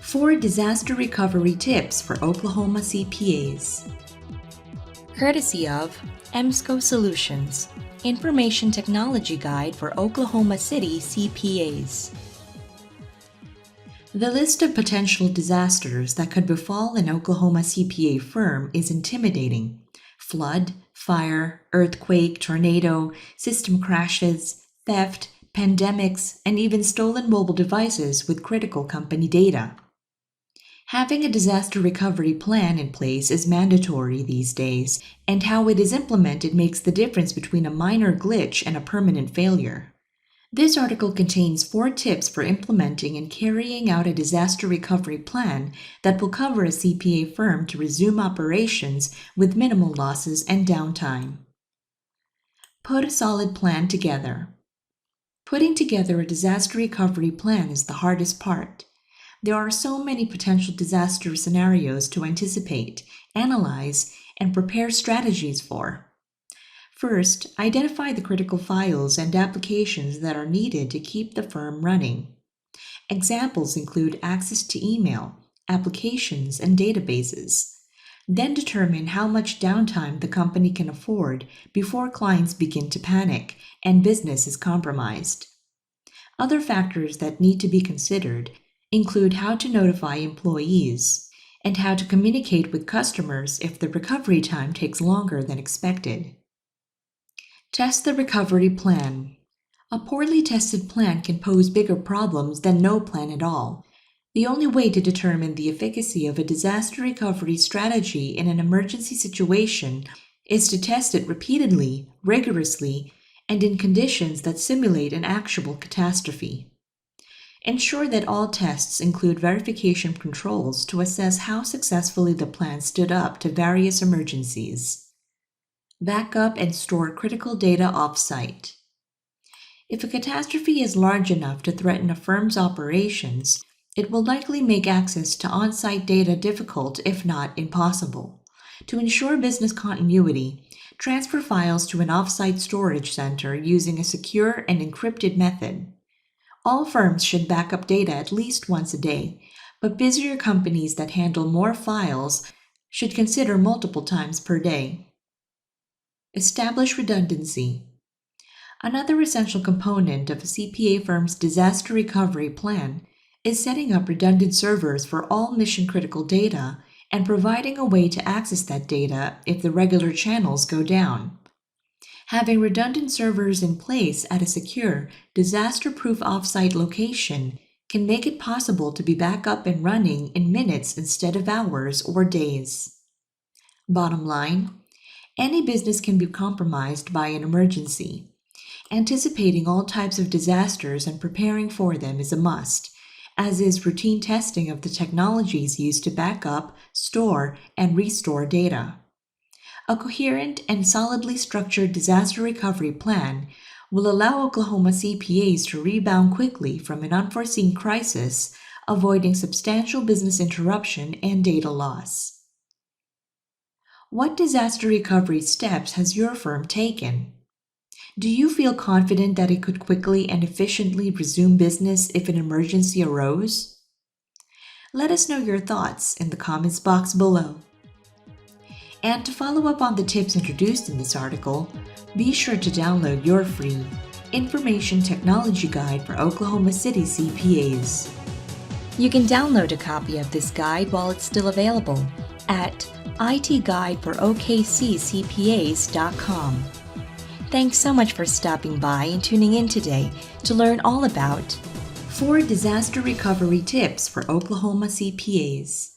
4 Disaster Recovery Tips for Oklahoma CPAs. Courtesy of EMSCO Solutions, Information Technology Guide for Oklahoma City CPAs. The list of potential disasters that could befall an Oklahoma CPA firm is intimidating. Flood, fire, earthquake, tornado, system crashes, theft, pandemics, and even stolen mobile devices with critical company data. Having a disaster recovery plan in place is mandatory these days, and how it is implemented makes the difference between a minor glitch and a permanent failure. This article contains 4 tips for implementing and carrying out a disaster recovery plan that will cover a CPA firm to resume operations with minimal losses and downtime. Put a solid plan together. Putting together a disaster recovery plan is the hardest part. There are so many potential disaster scenarios to anticipate, analyze, and prepare strategies for. First, identify the critical files and applications that are needed to keep the firm running. Examples include access to email, applications, and databases. Then determine how much downtime the company can afford before clients begin to panic and business is compromised. Other factors that need to be considered include how to notify employees and how to communicate with customers if the recovery time takes longer than expected. Test the recovery plan. A poorly tested plan can pose bigger problems than no plan at all. The only way to determine the efficacy of a disaster recovery strategy in an emergency situation is to test it repeatedly, rigorously, and in conditions that simulate an actual catastrophe. Ensure that all tests include verification controls to assess how successfully the plan stood up to various emergencies. Back up and store critical data off-site. If a catastrophe is large enough to threaten a firm's operations, it will likely make access to on-site data difficult, if not impossible. To ensure business continuity, transfer files to an off-site storage center using a secure and encrypted method. All firms should back up data at least once a day, but busier companies that handle more files should consider multiple times per day. Establish redundancy. Another essential component of a CPA firm's disaster recovery plan is setting up redundant servers for all mission-critical data and providing a way to access that data if the regular channels go down. Having redundant servers in place at a secure, disaster-proof off-site location can make it possible to be back up and running in minutes instead of hours or days. Bottom line, any business can be compromised by an emergency. Anticipating all types of disasters and preparing for them is a must, as is routine testing of the technologies used to back up, store, and restore data. A coherent and solidly structured disaster recovery plan will allow Oklahoma CPAs to rebound quickly from an unforeseen crisis, avoiding substantial business interruption and data loss. What disaster recovery steps has your firm taken? Do you feel confident that it could quickly and efficiently resume business if an emergency arose? Let us know your thoughts in the comments box below. And to follow up on the tips introduced in this article, be sure to download your free Information Technology Guide for Oklahoma City CPAs. You can download a copy of this guide while it's still available at itguideforokccpas.com. Thanks so much for stopping by and tuning in today to learn all about 4 disaster recovery tips for Oklahoma CPAs.